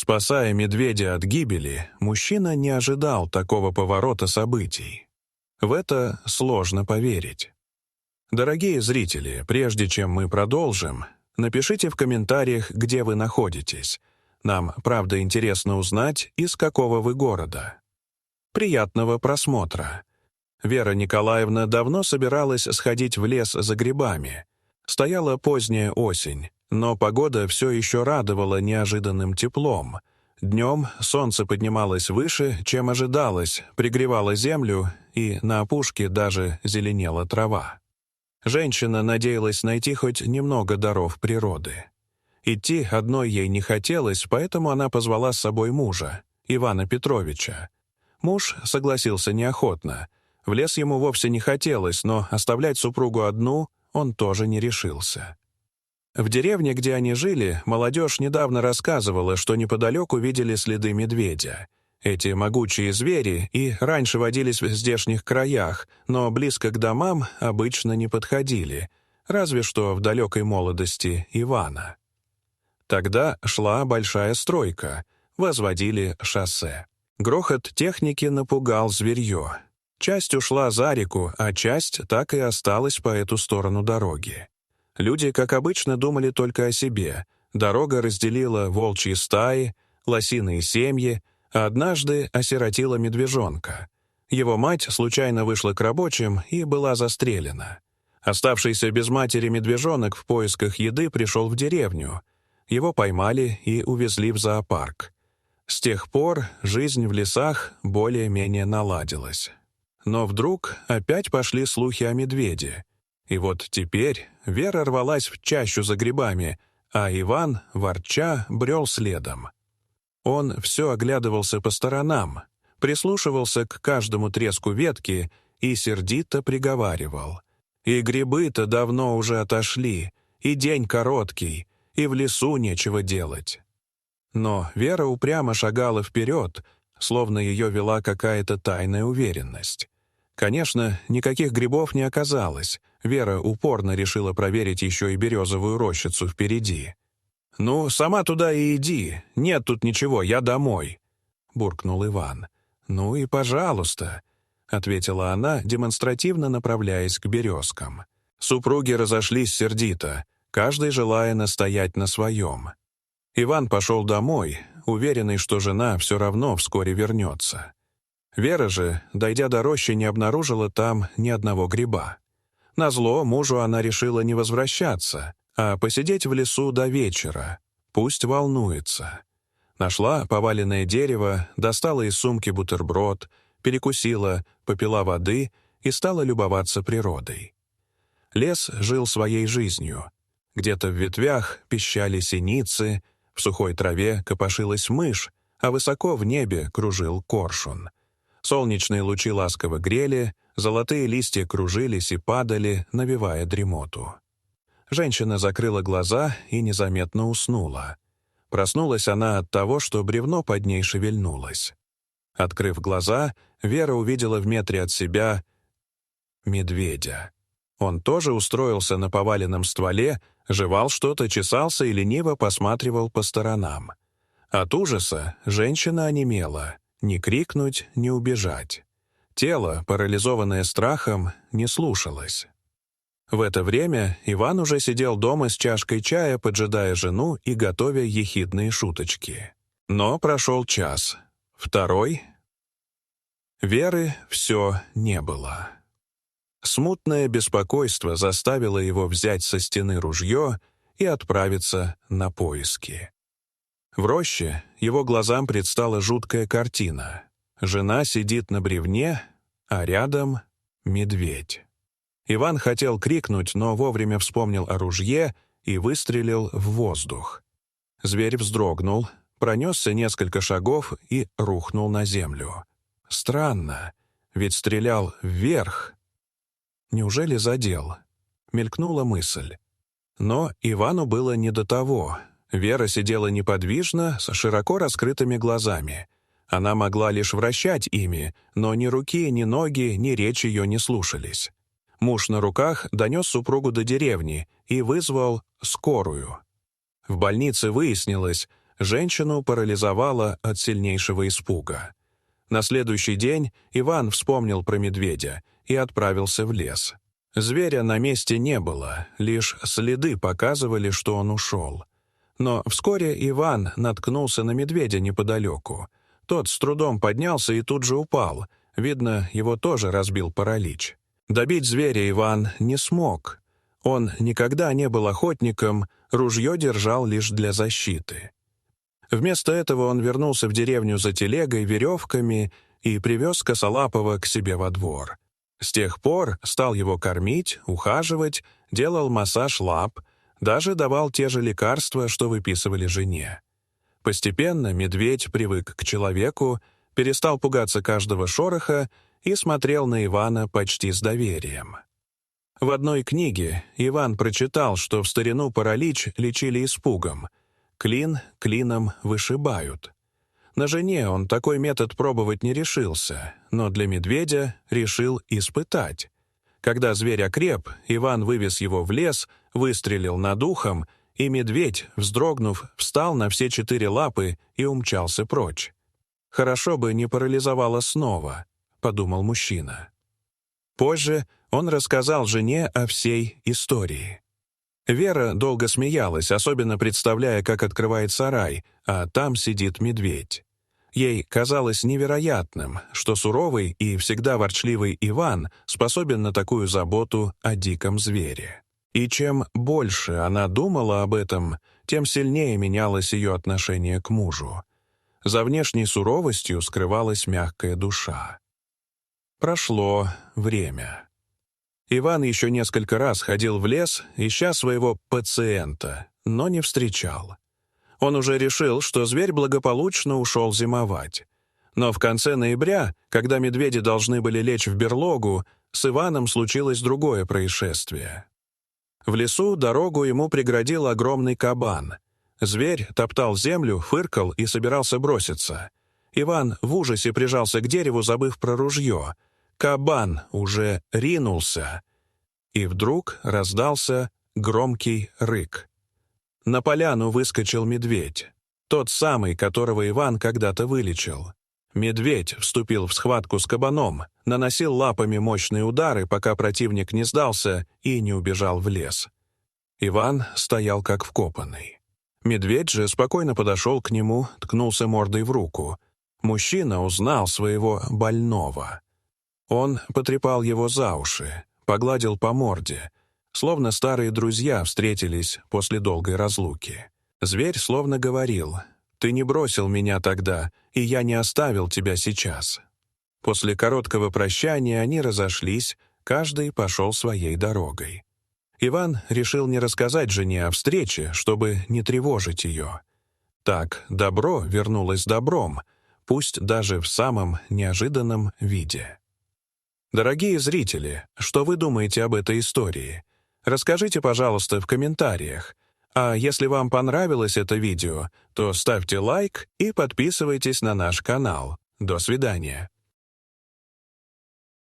Спасая медведя от гибели, мужчина не ожидал такого поворота событий. В это сложно поверить. Дорогие зрители, прежде чем мы продолжим, напишите в комментариях, где вы находитесь. Нам, правда, интересно узнать, из какого вы города. Приятного просмотра. Вера Николаевна давно собиралась сходить в лес за грибами. Стояла поздняя осень, но погода все еще радовала неожиданным теплом. Днем солнце поднималось выше, чем ожидалось, пригревало землю, и на опушке даже зеленела трава. Женщина надеялась найти хоть немного даров природы. Идти одной ей не хотелось, поэтому она позвала с собой мужа, Ивана Петровича. Муж согласился неохотно. В лес ему вовсе не хотелось, но оставлять супругу одну он тоже не решился. В деревне, где они жили, молодежь недавно рассказывала, что неподалеку видели следы медведя. Эти могучие звери и раньше водились в здешних краях, но близко к домам обычно не подходили, разве что в далекой молодости Ивана. Тогда шла большая стройка, возводили шоссе. Грохот техники напугал зверье. Часть ушла за реку, а часть так и осталась по эту сторону дороги. Люди, как обычно, думали только о себе. Дорога разделила волчьи стаи, лосиные семьи, а однажды осиротила медвежонка. Его мать случайно вышла к рабочим и была застрелена. Оставшийся без матери медвежонок в поисках еды пришел в деревню. Его поймали и увезли в зоопарк. С тех пор жизнь в лесах более-менее наладилась. Но вдруг опять пошли слухи о медведе. И вот теперь Вера рвалась в чащу за грибами, а Иван, ворча, брел следом. Он все оглядывался по сторонам, прислушивался к каждому треску ветки и сердито приговаривал. «И грибы-то давно уже отошли, и день короткий, и в лесу нечего делать». Но Вера упрямо шагала вперед, словно ее вела какая-то тайная уверенность. Конечно, никаких грибов не оказалось. Вера упорно решила проверить еще и березовую рощицу впереди. «Ну, сама туда и иди. Нет тут ничего, я домой», — буркнул Иван. «Ну и пожалуйста», — ответила она, демонстративно направляясь к березкам. Супруги разошлись сердито, каждый желая настоять на своем. Иван пошел домой, уверенный, что жена все равно вскоре вернется. Вера же, дойдя до рощи, не обнаружила там ни одного гриба. Назло мужу она решила не возвращаться, а посидеть в лесу до вечера. Пусть волнуется. Нашла поваленное дерево, достала из сумки бутерброд, перекусила, попила воды и стала любоваться природой. Лес жил своей жизнью. Где-то в ветвях пищали синицы, в сухой траве копошилась мышь, а высоко в небе кружил коршун. Солнечные лучи ласково грели, золотые листья кружились и падали, навевая дремоту. Женщина закрыла глаза и незаметно уснула. Проснулась она от того, что бревно под ней шевельнулось. Открыв глаза, Вера увидела в метре от себя медведя. Он тоже устроился на поваленном стволе, жевал что-то, чесался и лениво посматривал по сторонам. От ужаса женщина онемела. Ни крикнуть, ни убежать. Тело, парализованное страхом, не слушалось. В это время Иван уже сидел дома с чашкой чая, поджидая жену и готовя ехидные шуточки. Но прошел час. Второй. Веры все не было. Смутное беспокойство заставило его взять со стены ружье и отправиться на поиски. В роще его глазам предстала жуткая картина. Жена сидит на бревне, а рядом медведь. Иван хотел крикнуть, но вовремя вспомнил о ружье и выстрелил в воздух. Зверь вздрогнул, пронесся несколько шагов и рухнул на землю. Странно, ведь стрелял вверх. Неужели задел? Мелькнула мысль. Но Ивану было не до того. Вера сидела неподвижно, с широко раскрытыми глазами. Она могла лишь вращать ими, но ни руки, ни ноги, ни речь ее не слушались. Муж на руках донес супругу до деревни и вызвал скорую. В больнице выяснилось, женщину парализовало от сильнейшего испуга. На следующий день Иван вспомнил про медведя и отправился в лес. Зверя на месте не было, лишь следы показывали, что он ушел. Но вскоре Иван наткнулся на медведя неподалеку. Тот с трудом поднялся и тут же упал. Видно, его тоже разбил паралич. Добить зверя Иван не смог. Он никогда не был охотником, ружье держал лишь для защиты. Вместо этого он вернулся в деревню за телегой, веревками и привез Косолапова к себе во двор. С тех пор стал его кормить, ухаживать, делал массаж лап, даже давал те же лекарства, что выписывали жене. Постепенно медведь привык к человеку, перестал пугаться каждого шороха и смотрел на Ивана почти с доверием. В одной книге Иван прочитал, что в старину паралич лечили испугом. Клин клином вышибают. На жене он такой метод пробовать не решился, но для медведя решил испытать. Когда зверь окреп, Иван вывез его в лес, выстрелил над ухом, и медведь, вздрогнув, встал на все 4 лапы и умчался прочь. «Хорошо бы не парализовало снова», — подумал мужчина. Позже он рассказал жене о всей истории. Вера долго смеялась, особенно представляя, как открывает сарай, а там сидит медведь. Ей казалось невероятным, что суровый и всегда ворчливый Иван способен на такую заботу о диком звере. И чем больше она думала об этом, тем сильнее менялось ее отношение к мужу. За внешней суровостью скрывалась мягкая душа. Прошло время. Иван еще несколько раз ходил в лес, ища своего пациента, но не встречал. Он уже решил, что зверь благополучно ушел зимовать. Но в конце ноября, когда медведи должны были лечь в берлогу, с Иваном случилось другое происшествие. В лесу дорогу ему преградил огромный кабан. Зверь топтал землю, фыркал и собирался броситься. Иван в ужасе прижался к дереву, забыв про ружье. Кабан уже ринулся. И вдруг раздался громкий рык. На поляну выскочил медведь. Тот самый, которого Иван когда-то вылечил. Медведь вступил в схватку с кабаном, наносил лапами мощные удары, пока противник не сдался и не убежал в лес. Иван стоял как вкопанный. Медведь же спокойно подошел к нему, ткнулся мордой в руку. Мужчина узнал своего больного. Он потрепал его за уши, погладил по морде, словно старые друзья встретились после долгой разлуки. Зверь словно говорил: «Ты не бросил меня тогда, и я не оставил тебя сейчас». После короткого прощания они разошлись, каждый пошел своей дорогой. Иван решил не рассказать жене о встрече, чтобы не тревожить ее. Так добро вернулось добром, пусть даже в самом неожиданном виде. Дорогие зрители, что вы думаете об этой истории? Расскажите, пожалуйста, в комментариях. А если вам понравилось это видео, то ставьте лайк и подписывайтесь на наш канал. До свидания.